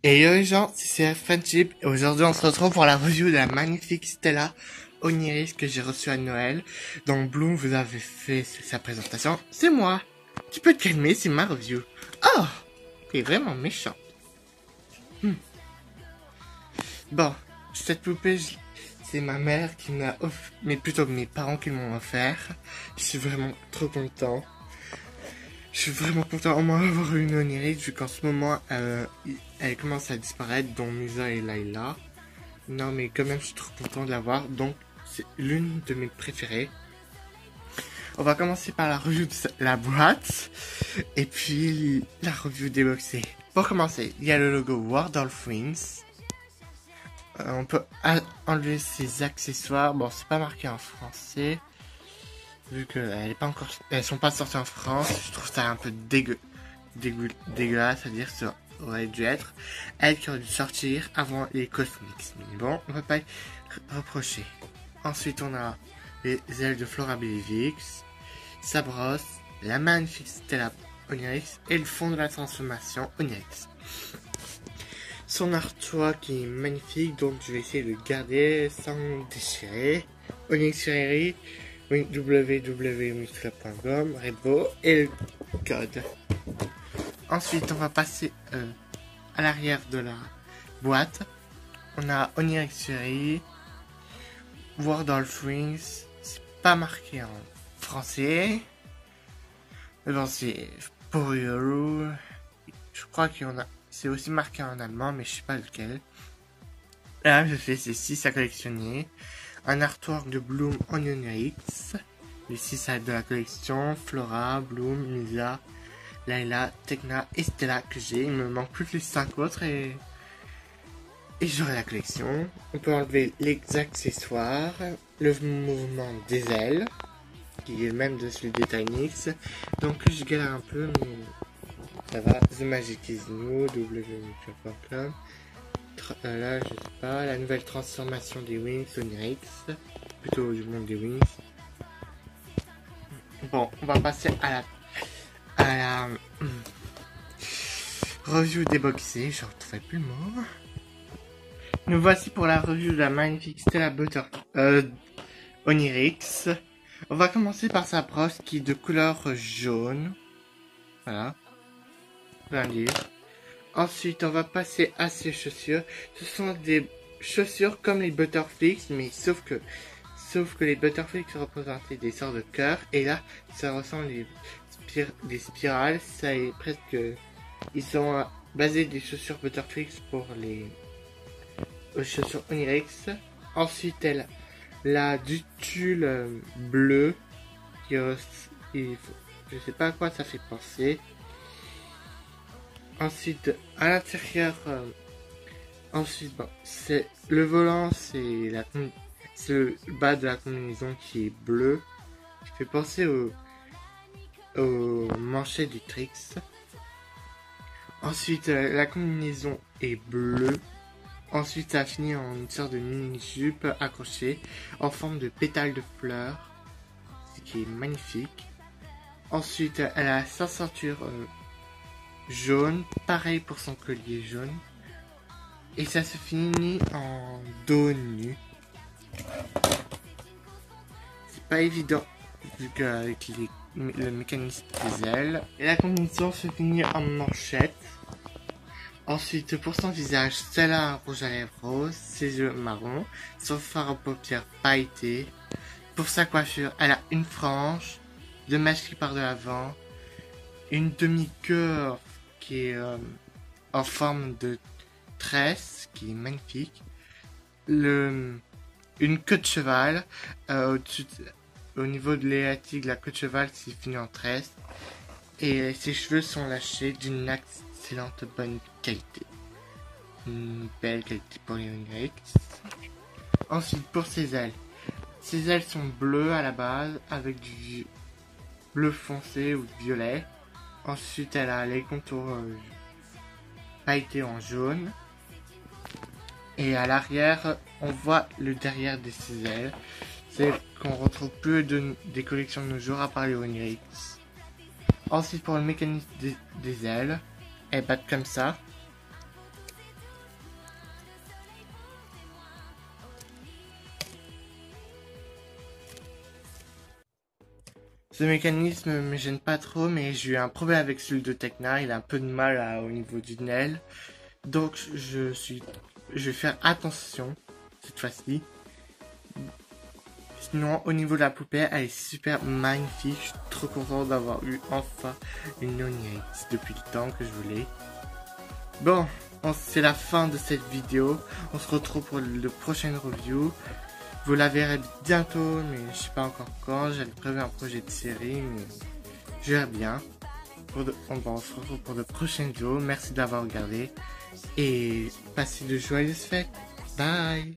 Et yo les gens, c'est Fanchip et aujourd'hui on se retrouve pour la review de la magnifique Stella Oniris que j'ai reçue à Noël. Donc Bloom vous avez fait sa présentation, c'est moi. Tu peux te calmer, c'est ma review. Oh, t'es vraiment méchant. Bon, cette poupée, c'est ma mère qui me l'a offert, mais plutôt mes parents qui m'ont offert. Je suis vraiment trop content. Je suis vraiment content au moins d'avoir une Oniris vu qu'en ce moment elle commence à disparaître, dont Musa et Layla. Non mais quand même je suis trop content de l'avoir, donc c'est l'une de mes préférées. On va commencer par la review de la boîte et puis la review déboxée. Pour commencer, il y a le logo World of Wings. On peut enlever ses accessoires. Bon, c'est pas marqué en français. Vu qu'elles sont pas sorties en France, je trouve ça un peu dégueulasse à dire, ça aurait dû être. Elle qui aurait dû sortir avant les cosmics. Mais bon, on va pas y reprocher. Ensuite, on a les ailes de Flora Bellivix, sa brosse, la magnifique Stella Oniris et le fond de la transformation Oniris. Son artwork qui est magnifique, donc je vais essayer de le garder sans déchirer. Onyx Ferreri, www.muscla.com, Rebo et le code. Ensuite, on va passer à l'arrière de la boîte. On a Onyx Ferreri, World of Wings, c'est pas marqué en français. Mais bon, c'est pour Euro. Je crois qu'il y en a. C'est aussi marqué en allemand, mais je sais pas lequel. Là, je fais ces 6 à collectionner. Un artwork de Bloom Onion X. Les 6 de la collection. Flora, Bloom, Misa, Layla, Tekna et Stella que j'ai. Il me manque plus que les 5 autres et j'aurai la collection. On peut enlever les accessoires. Le mouvement des ailes. Qui est le même de celui des Tynix. Donc je galère un peu, mais ça va. The Magic is New, www.com. Là, je sais pas. La nouvelle transformation des Wings, Onyx. Plutôt du monde des Wings. Bon, on va passer à la review déboxée. Je ne retrouvais plus le mot. Nous voici pour la review de la magnifique Stella Oniris. On va commencer par sa brosse qui est de couleur jaune. Voilà. Bien dire. Ensuite, on va passer à ses chaussures. Ce sont des chaussures comme les Butterflies, mais sauf que les Butterflies représentaient des sorts de cœur. Et là, ça ressemble des spirales. Ça est presque... Ils sont basés des chaussures Butterflies pour les chaussures Oniris. Ensuite, elle a du tulle bleu. Je sais pas à quoi ça fait penser. Ensuite, à l'intérieur, bon, c'est le volant, c'est le bas de la combinaison qui est bleu, qui fait penser au manchets du Trix. Ensuite, la combinaison est bleue. Ensuite, ça finit en une sorte de mini-jupe accrochée en forme de pétales de fleurs, ce qui est magnifique. Ensuite, elle a sa ceinture jaune, pareil pour son collier jaune, et ça se finit en dos nu. C'est pas évident vu qu'avec le mécanisme des ailes. Et la combinaison se finit en manchette. Ensuite, pour son visage, elle a un rouge à lèvres rose, ses yeux marrons, son fard à paupières pailleté. Pour sa coiffure, elle a une frange, 2 mèches qui partent de l'avant, une demi-queue qui est en forme de tresse, qui est magnifique, une queue de cheval, au niveau de l'élastique, la queue de cheval qui finit en tresse, et ses cheveux sont lâchés d'une excellente bonne qualité. Une belle qualité pour les Onyx. Ensuite, pour ses ailes sont bleues à la base, avec du bleu foncé ou violet. Ensuite, elle a les contours pailletés en jaune. Et à l'arrière, on voit le derrière de ses ailes. C'est qu'on retrouve plus des collections de nos jours à part les Onyx. Ensuite, pour le mécanisme des ailes, elles battent comme ça. Ce mécanisme me gêne pas trop, mais j'ai eu un problème avec celui de Tecna. Il a un peu de mal au niveau du nail. Donc je vais faire attention cette fois-ci. Sinon, au niveau de la poupée, elle est super magnifique. Je suis trop content d'avoir eu enfin une Nonette depuis le temps que je voulais. Bon, c'est la fin de cette vidéo. On se retrouve pour le prochain review. Vous la verrez bientôt, mais je sais pas encore quand. J'avais prévu un projet de série, mais je verrai bien. On se retrouve pour le prochain vidéo. Merci d'avoir regardé et passez de joyeuses fêtes. Bye.